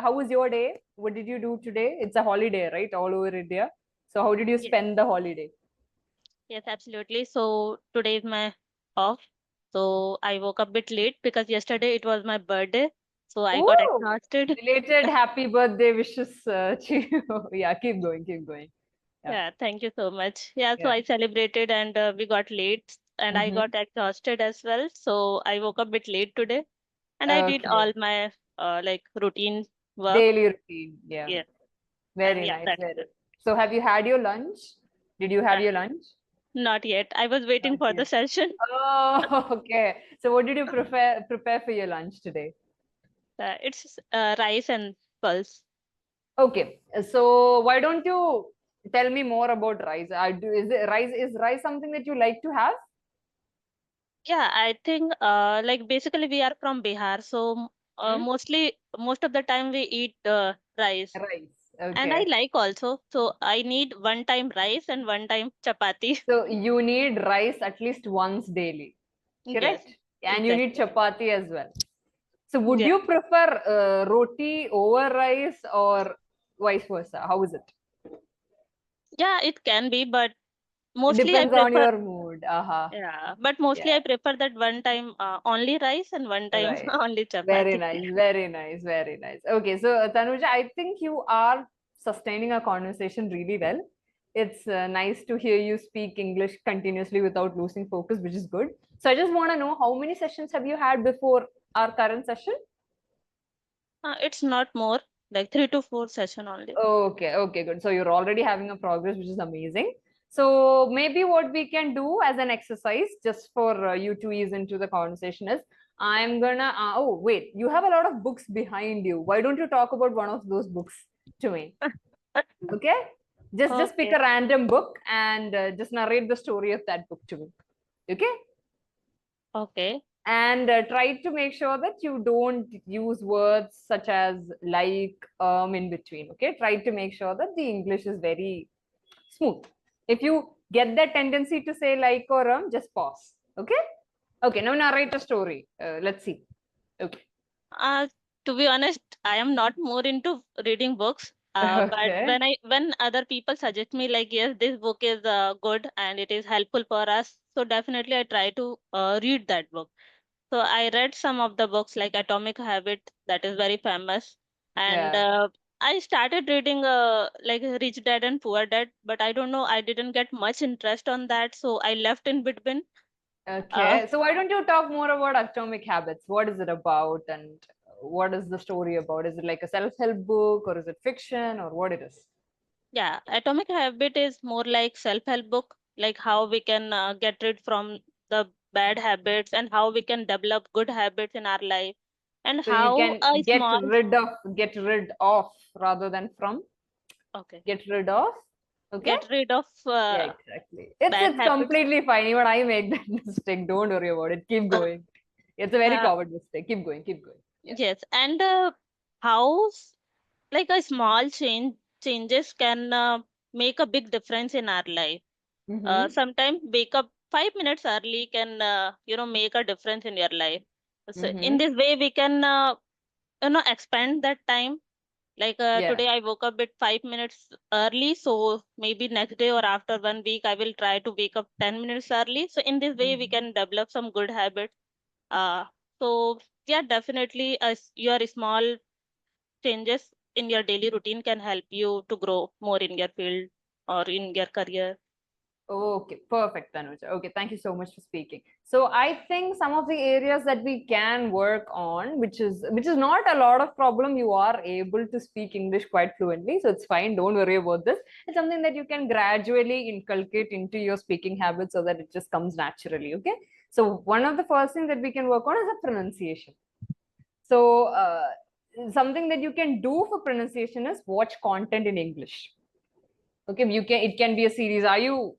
how was your day? What did you do today? It's a holiday, right? All over India. So how did you Yes, spend the holiday? yes, absolutely. So today is my off. So I woke up a bit late because yesterday it was my birthday. So I got Oh, exhausted. belated happy birthday wishes to you. Yeah, keep going, keep going. Yeah, Yeah, thank you so much. Yeah, so yeah. I celebrated and we got late and I Mm-hmm. got exhausted as well. So I woke up a bit late today and I did Okay. all my like routine work. Daily routine. Yeah. Yeah, and Very yeah, nice. that's Very. it. So have you had your lunch? Did you have Uh, your lunch? Not yet. I was waiting Not for the yet. session. Oh, okay. So what did you prepare for your lunch today? It's rice and pulse. Okay. So why don't you tell me more about rice? Is rice something that you like to have? Yeah, I think like basically we are from Bihar, so Hmm? mostly most of the time we eat rice, Rice. and I Okay. like also. So I need one time rice and one time chapati. So you need rice at least once daily, Yes, correct? And you need exactly. chapati as well. So would Yeah, you prefer roti over rice or vice versa? How is it? yeah, it can be, but It mostly I depends on prefer. your mood. Aha. Yeah, but mostly Yeah. I prefer that one time only rice and one time Right. only Very chapati. nice. Very nice. Very nice. Okay. So, Tanuja, I think you are sustaining a conversation really well. It's nice to hear you speak English continuously without losing focus, which is good. So, I just want to know how many sessions have you had before our current session? It's not more like 3 to 4 session only. Okay, okay, good. So you're already having a progress, which is amazing. So maybe what we can do as an exercise, just for you to ease into the conversation, is I'm gonna. Oh, wait, you have a lot of books behind you. Why don't you talk about one of those books to me? Okay, just pick Okay, a random book and just narrate the story of that book to me. Okay, okay. and try to make sure that you don't use words such as like in between. Okay, try to make sure that the English is very smooth. If you get that tendency to say like or just pause. Okay, okay, now narrate a story. Let's see. Okay. Uh, to be honest, I am not more into reading books. But Okay. when other people suggest me like yes, this book is good and it is helpful for us, so definitely I try to read that book. So I read some of the books like Atomic Habit, that is very famous, and Yeah. I started reading like Rich Dad and Poor Dad, but I don't know, I didn't get much interest on that, so I left in between. Uh, Okay, so why don't you talk more about Atomic Habits? What is it about, and what is the story about? Is it like a self-help book, or is it fiction, or what it is? Yeah, Atomic Habit is more like self-help book, like how we can get rid from the bad habits and how we can develop good habits in our life and So you how can a small. get rid of rather than from. Okay, Get rid of. Okay. get rid of Yeah, exactly. It's bad it's habits. completely fine. Even I make that mistake. Don't worry about it. Keep going. It's a very Uh, common mistake. Keep going. Keep going. Yeah. yes, and how like a small changes can make a big difference in our life. Mm-hmm. Sometimes wake up 5 minutes early can make a difference in your life. So in Mm-hmm. this way we can expand that time. Like Yeah. today I woke up at 5 minutes early, so maybe next day or after 1 week I will try to wake up 10 minutes early. So in this way we Mm-hmm. can develop some good habits. So yeah, definitely your small changes in your daily routine can help you to grow more in your field or in your career. Okay, perfect, Tanuja. Okay, thank you so much for speaking. So I think some of the areas that we can work on, which is not a lot of problem, you are able to speak English quite fluently, so it's fine. Don't worry about this. It's something that you can gradually inculcate into your speaking habits so that it just comes naturally. Okay. So one of the first things that we can work on is a pronunciation. So something that you can do for pronunciation is watch content in English. Okay, you can. It can be a series. Are you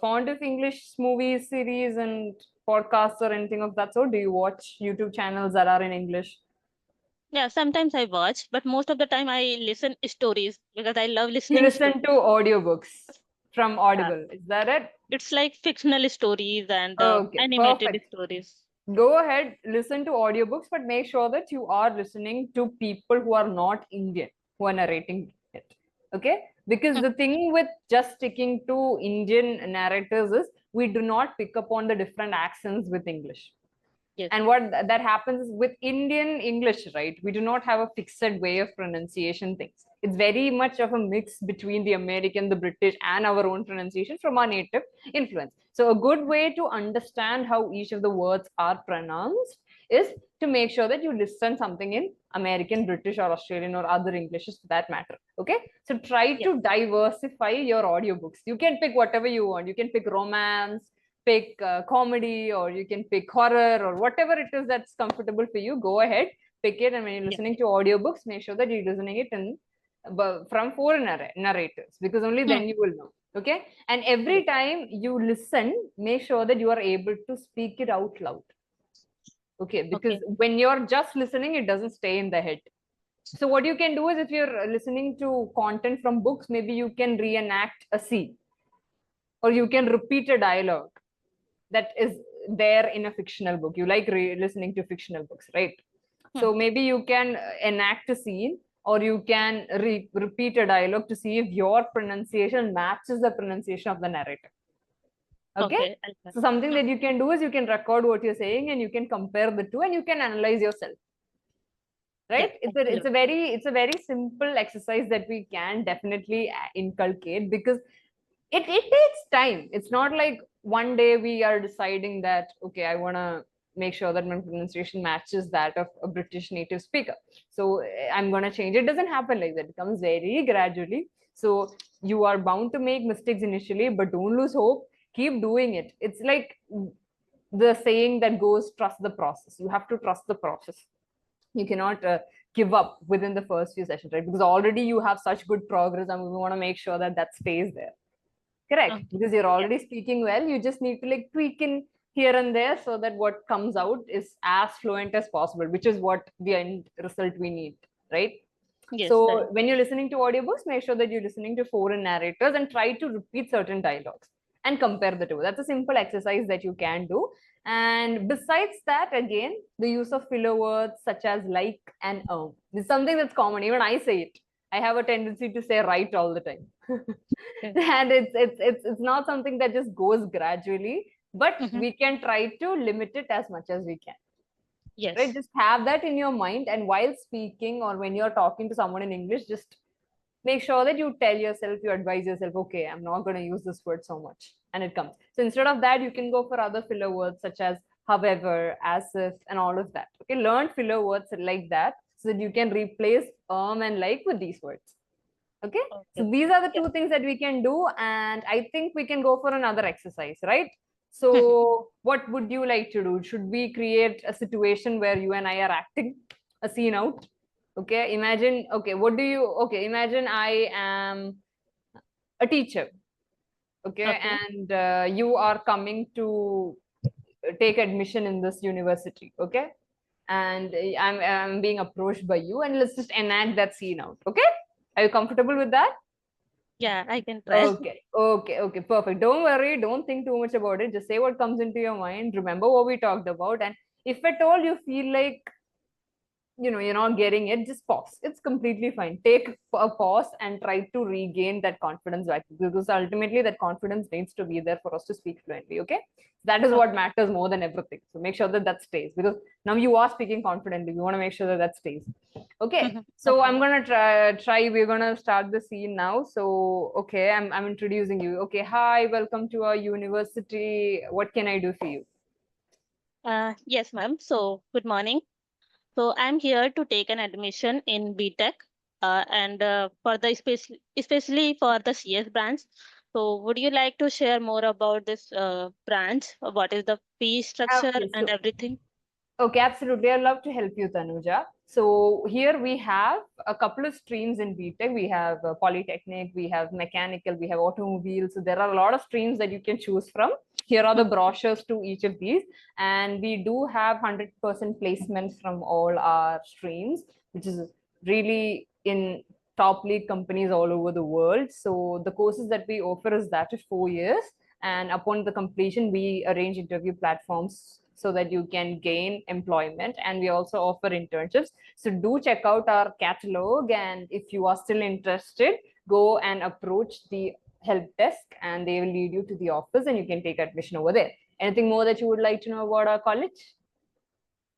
fond of English movies, series, and podcasts or anything of that sort? Do you watch YouTube channels that are in English? Yeah, sometimes I watch, but most of the time I listen stories because I love You listening listen stories. to audiobooks from Yeah, Audible. Is that it? it's like fictional stories and Okay, animated perfect. stories. go ahead, listen to audiobooks, but make sure that you are listening to people who are not Indian, who are narrating it. Okay? Because the thing with just sticking to Indian narrators is we do not pick up on the different accents with English. Yes. And what that happens with Indian English, right? We do not have a fixed way of pronunciation things. It's very much of a mix between the American, the British, and our own pronunciation from our native influence. So a good way to understand how each of the words are pronounced is to make sure that you listen something in American, British, or Australian, or other Englishes for that matter. Okay. So try to diversify your audiobooks. You can pick whatever you want. You can pick romance, pick comedy, or you can pick horror, or whatever it is that's comfortable for you. Go ahead, pick it. And when you're listening to audiobooks, make sure that you're listening it in from foreign narrators, because only then you will know. Okay. And every time you listen, make sure that you are able to speak it out loud. Okay. Because when you're just listening, it doesn't stay in the head. So what you can do is, if you're listening to content from books, maybe you can reenact a scene, or you can repeat a dialogue that is there in a fictional book. You like listening to fictional books, right? So maybe you can enact a scene, or you can repeat a dialogue to see if your pronunciation matches the pronunciation of the narrator. Okay. So something that you can do is you can record what you're saying, and you can compare the two, and you can analyze yourself. Right? It's a very simple exercise that we can definitely inculcate, because it takes time. It's not like one day we are deciding that, okay, I want to make sure that my pronunciation matches that of a British native speaker, so I'm going to change. It doesn't happen like that. It comes very gradually. So you are bound to make mistakes initially, but don't lose hope. Keep doing it. It's like the saying that goes, trust the process. You have to trust the process. You cannot give up within the first few sessions, right? Because already you have such good progress, and we want to make sure that that stays there. Correct. Because you're already speaking well. You just need to like tweak in here and there, so that what comes out is as fluent as possible, which is what the end result we need, right? So when you're listening to audiobooks, make sure that you're listening to foreign narrators, and try to repeat certain dialogues and compare the two. That's a simple exercise that you can do. And besides that, again, the use of filler words such as like and is something that's common. Even I say it. I have a tendency to say right all the time. And it's not something that just goes gradually, but we can try to limit it as much as we can. Yes. Right? Just have that in your mind, and while speaking, or when you're talking to someone in English, just make sure that you tell yourself, you advise yourself, okay, I'm not going to use this word so much, and it comes. So instead of that, you can go for other filler words such as however, as if, and all of that. Okay, learn filler words like that, so that you can replace and like with these words. Okay, so these are the two things that we can do, and I think we can go for another exercise, right? So what would you like to do? Should we create a situation where you and I are acting a scene out? Okay, imagine, okay, imagine I am a teacher. Okay, and you are coming to take admission in this university. Okay, and I'm being approached by you, and let's just enact that scene out. Okay, are you comfortable with that? Yeah, I can try. Okay, perfect. Don't worry, don't think too much about it. Just say what comes into your mind. Remember what we talked about. And if at all you feel like you're not getting it, just pause. It's completely fine. Take a pause and try to regain that confidence back, because ultimately that confidence needs to be there for us to speak fluently. Okay, that is what matters more than everything. So make sure that that stays, because now you are speaking confidently. We want to make sure that that stays. Okay, so I'm gonna try. We're gonna start the scene now. So okay, I'm introducing you. Okay, hi, welcome to our university. What can I do for you? Yes, ma'am. So good morning. So I'm here to take an admission in BTech, and for the especially for the CS branch. So would you like to share more about this branch? What is the fee structure Okay, and everything? okay, absolutely. I'd love to help you, Tanuja. So here we have a couple of streams in BTech. We have Polytechnic, we have Mechanical, we have Automobile. So there are a lot of streams that you can choose from. Here are the brochures to each of these. And we do have 100% placements from all our streams, which is really in top league companies all over the world. So the courses that we offer is that of 4 years. And upon the completion, we arrange interview platforms so that you can gain employment. And we also offer internships. So do check out our catalog. And if you are still interested, go and approach the help desk and they will lead you to the office and you can take admission over there. Anything more that you would like to know about our college?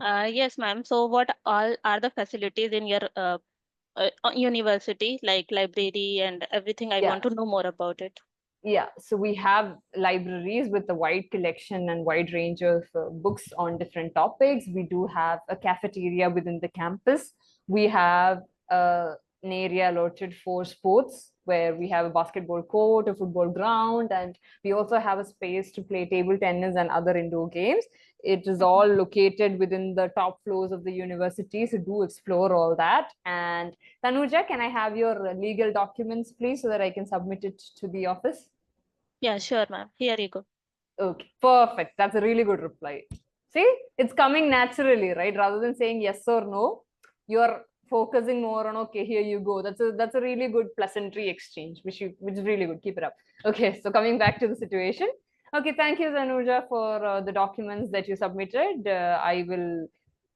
Yes, ma'am. So what all are the facilities in your university, like library and everything? I Yeah. want to know more about it. Yeah, so we have libraries with a wide collection and wide range of books on different topics. We do have a cafeteria within the campus. We have an area allotted for sports where we have a basketball court, a football ground, and we also have a space to play table tennis and other indoor games. It is all located within the top floors of the university, so do explore all that. And Tanuja, can I have your legal documents, please, so that I can submit it to the office? Yeah, sure, ma'am. Here you go. Okay, perfect. That's a really good reply. See, it's coming naturally, right? Rather than saying yes or no, you're focusing more on okay, here you go. That's a really good pleasantry exchange, which is really good. Keep it up. Okay, so coming back to the situation. Okay, thank you, Zanuja, for the documents that you submitted. I will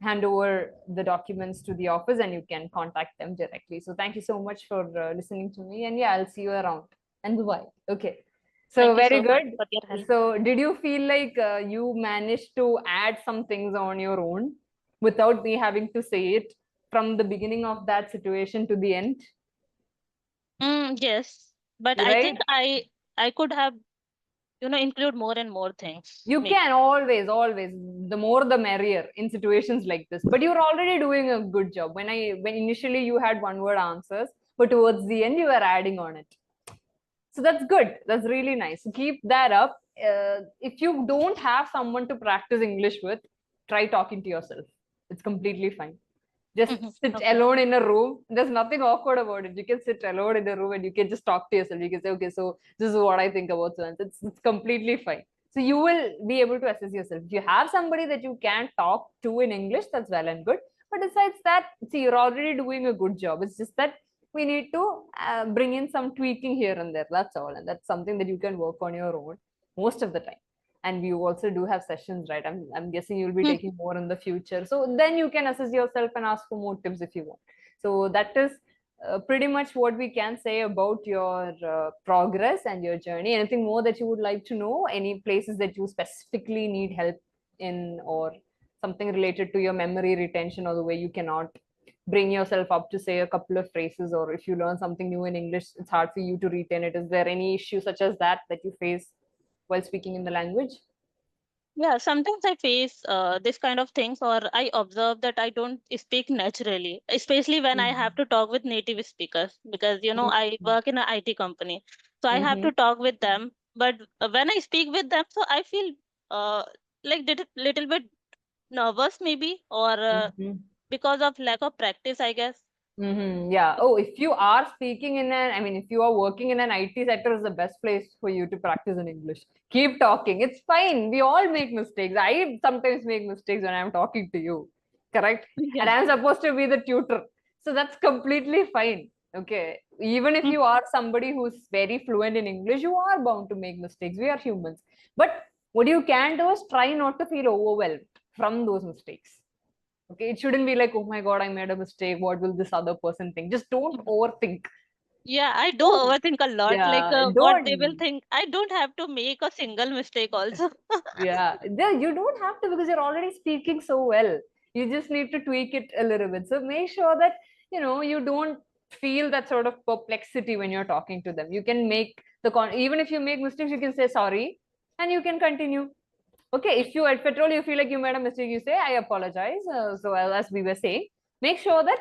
hand over the documents to the office and you can contact them directly. So thank you so much for listening to me. And yeah, I'll see you around. And bye. Okay. So Thank you very so much good. for your help. So did you feel like you managed to add some things on your own without me having to say it from the beginning of that situation to the end? Yes, but I Right? think I could have, include more and more things, You maybe. can always, the more the merrier in situations like this. But you're already doing a good job. When initially you had one word answers, but towards the end you were adding on it. So that's good. That's really nice. So keep that up. If you don't have someone to practice English with, try talking to yourself. It's completely fine. Just sit Okay. alone in a room. There's nothing awkward about it. You can sit alone in a room and you can just talk to yourself. You can say, okay, so this is what I think about so. It's completely fine. So you will be able to assess yourself. If you have somebody that you can talk to in English, that's well and good. But besides that, see, you're already doing a good job. It's just that we need to bring in some tweaking here and there. That's all. And that's something that you can work on your own most of the time. And we also do have sessions, right? I'm guessing you'll be taking more in the future. So then you can assess yourself and ask for more tips if you want. So that is pretty much what we can say about your progress and your journey. Anything more that you would like to know? Any places that you specifically need help in, or something related to your memory retention, or the way you cannot bring yourself up to say a couple of phrases, or if you learn something new in English, it's hard for you to retain it. Is there any issue such as that you face while speaking in the language? Yeah, sometimes I face this kind of things, or I observe that I don't speak naturally, especially when I have to talk with native speakers because I work in an IT company, so I have Mm-hmm. to talk with them. But when I speak with them, so I feel uh, like little bit nervous, maybe, or Mm-hmm. because of lack of practice, I guess. Mm-hmm. Yeah. Oh, if you are speaking in an, I mean, if you are working in an IT sector, is the best place for you to practice in English. Keep talking. It's fine. We all make mistakes. I sometimes make mistakes when I'm talking to you. Correct? And Yeah. I'm supposed to be the tutor. So that's completely fine. Okay. Even if you are somebody who's very fluent in English, you are bound to make mistakes. We are humans. But what you can do is try not to feel overwhelmed from those mistakes. Okay, it shouldn't be like, oh my god, I made a mistake. What will this other person think? Just don't overthink. Yeah, I do Don't. overthink a lot, like Yeah, what they will don't. think. I don't have to make a single mistake also. Yeah, you don't have to, because you're already speaking so well. You just need to tweak it a little bit. So make sure that you don't feel that sort of perplexity when you're talking to them. You can make even if you make mistakes, you can say sorry, and you can continue. Okay, if you at petrol you feel like you made a mistake, you say I apologize. So as we were saying, make sure that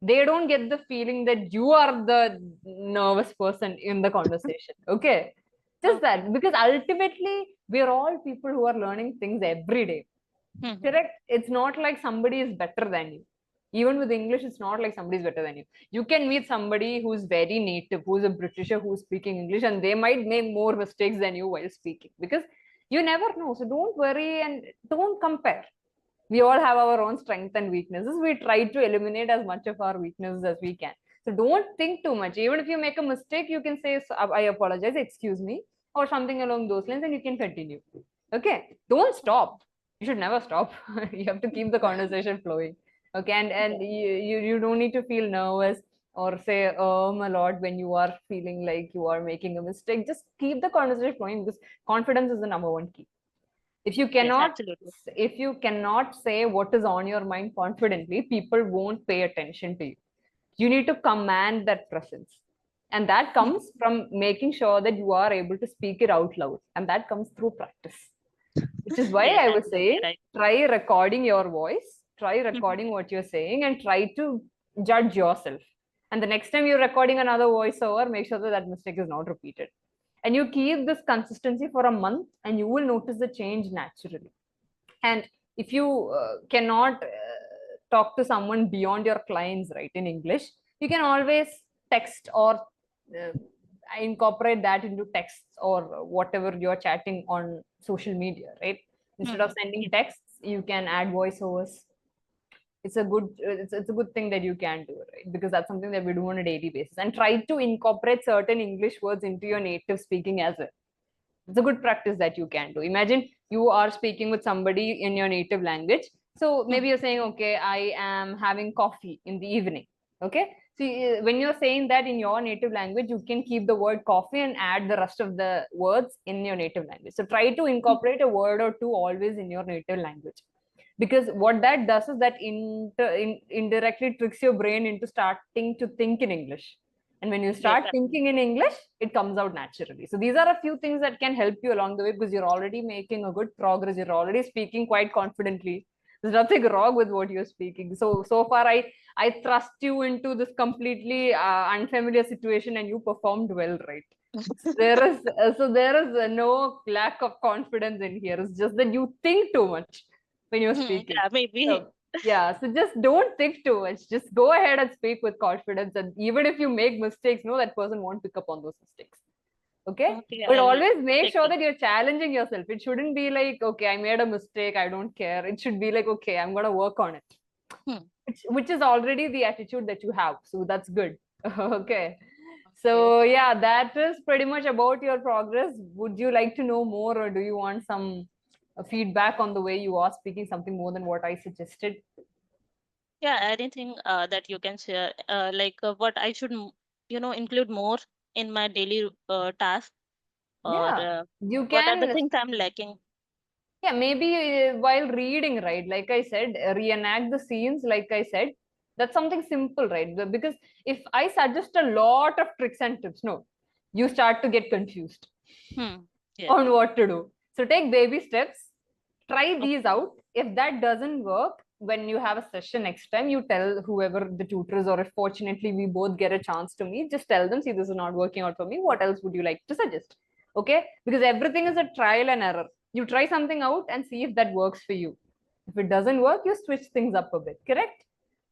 they don't get the feeling that you are the nervous person in the conversation. Okay, just Okay. that, because ultimately we're all people who are learning things every day. Mhm. Correct? It's not like somebody is better than you. Even with English, it's not like somebody's better than you. You can meet somebody who's very native, who's a Britisher, who's speaking English, and they might make more mistakes than you while speaking, because you never know. So don't worry and don't compare. We all have our own strengths and weaknesses. We try to eliminate as much of our weaknesses as we can. So don't think too much. Even if you make a mistake, you can say, I apologize, excuse me, or something along those lines, and you can continue. Okay? Don't stop. You should never stop. You have to keep the conversation flowing. Okay, and you don't need to feel nervous or say a lot when you are feeling like you are making a mistake. Just keep the conversation flowing, because confidence is the number one key. If you Yes, cannot, absolutely. if you cannot say what is on your mind confidently, people won't pay attention to you. You need to command that presence, and that Hmm. comes from making sure that you are able to speak it out loud, and that comes through practice. Which is why Yes, I was absolutely saying, right. try recording your voice, try Mhm. recording what you're saying, and try to judge yourself. And the next time you're recording another voiceover, make sure that that mistake is not repeated. And you keep this consistency for a month, and you will notice the change naturally. And if you cannot talk to someone beyond your clients, right, in English, you can always text or uh, incorporate that into texts or whatever you're chatting on social media, right? Instead of Mhm. sending Yes. texts, you can add voiceovers. It's a good thing that you can do, right? Because that's something that we do on a daily basis, and try to incorporate certain English words into your native speaking as well. It's a good practice that you can do. Imagine you are speaking with somebody in your native language. So maybe Mhm. you're saying, okay, I am having coffee in the evening. Okay. See, when you're saying that in your native language, you can keep the word coffee and add the rest of the words in your native language. So try to incorporate a word or two always in your native language, because what that does is that indirectly tricks your brain into starting to think in English. And when you Yes, start absolutely. thinking in English, it comes out naturally. So these are a few things that can help you along the way, because you're already making a good progress. You're already speaking quite confidently. There's nothing wrong with what you're speaking. So far, I thrust you into this completely unfamiliar situation, and you performed well, right? There is no lack of confidence in here. It's just that you think too much when you're speaking. Yeah, maybe. So yeah, so just don't think too much. Just go ahead and speak with confidence. And even if you make mistakes, no, that person won't pick up on those mistakes. Okay. Okay, But I'll always make take sure it. that you're challenging yourself. It shouldn't be like, okay, I made a mistake, I don't care. It should be like, okay, I'm gonna work on it. Hmm. Which is already the attitude that you have. So that's good. Okay. Okay. So yeah, that is pretty much about your progress. Would you like to know more, or do you want some feedback on the way you are speaking, something more than what I suggested? Yeah, anything that you can share, like what I should, include more in my daily task, or Yeah, you what are the can. things I'm lacking? Yeah, maybe while reading, right? Like I said, reenact the scenes, like I said. That's something simple, right? Because if I suggest a lot of tricks and tips, no, you start to get confused Hmm. Yes. on what to do. So take baby steps, try these Okay. out. If that doesn't work, when you have a session next time, you tell whoever the tutor is, or if fortunately we both get a chance to meet, just tell them, see, this is not working out for me. What else would you like to suggest? Okay, because everything is a trial and error. You try something out and see if that works for you. If it doesn't work, you switch things up a bit, correct?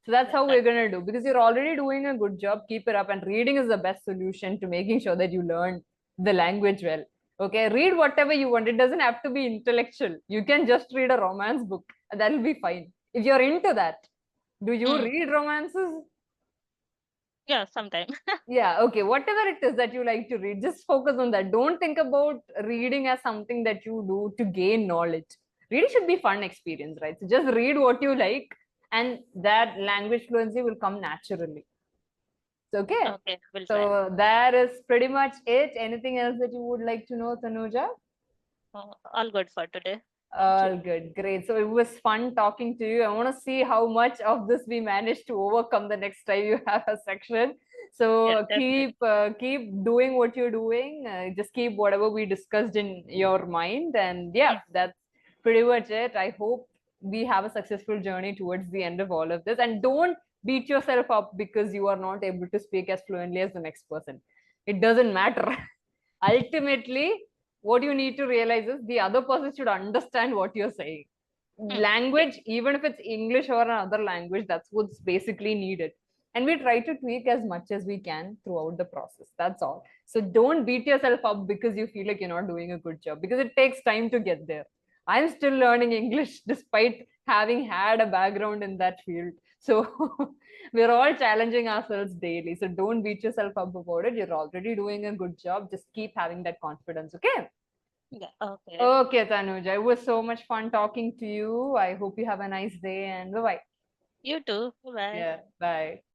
So that's Yes, how that. we're going to do, because you're already doing a good job. Keep it up. And reading is the best solution to making sure that you learn the language well. Okay, read whatever you want. It doesn't have to be intellectual. You can just read a romance book. That'll be fine. If you're into that, do you Hmm. read romances? Yeah, sometime. Yeah, okay. Whatever it is that you like to read, just focus on that. Don't think about reading as something that you do to gain knowledge. Reading should be fun experience, right? So just read what you like, and that language fluency will come naturally. So, okay. Okay, we'll try. So that is pretty much it. Anything else that you would like to know, Tanuja? All good for today. Thank you. All good, great. So it was fun talking to you. I want to see how much of this we manage to overcome the next time you have a section. Yes, So definitely. keep doing what you're doing. Just keep whatever we discussed in your mind, and yeah, Hmm. that's pretty much it. I hope we have a successful journey towards the end of all of this. And don't beat yourself up because you are not able to speak as fluently as the next person. It doesn't matter. Ultimately, what you need to realize is the other person should understand what you're saying. Hmm. Yes. Language, even if it's English or another language, that's what's basically needed. And we try to tweak as much as we can throughout the process. That's all. So don't beat yourself up because you feel like you're not doing a good job, because it takes time to get there. I'm still learning English despite having had a background in that field. So we're all challenging ourselves daily. So don't beat yourself up about it. You're already doing a good job. Just keep having that confidence. Okay. Yeah. Okay. Okay, Tanuja. It was so much fun talking to you. I hope you have a nice day and bye bye. You too. Bye. Yeah, bye.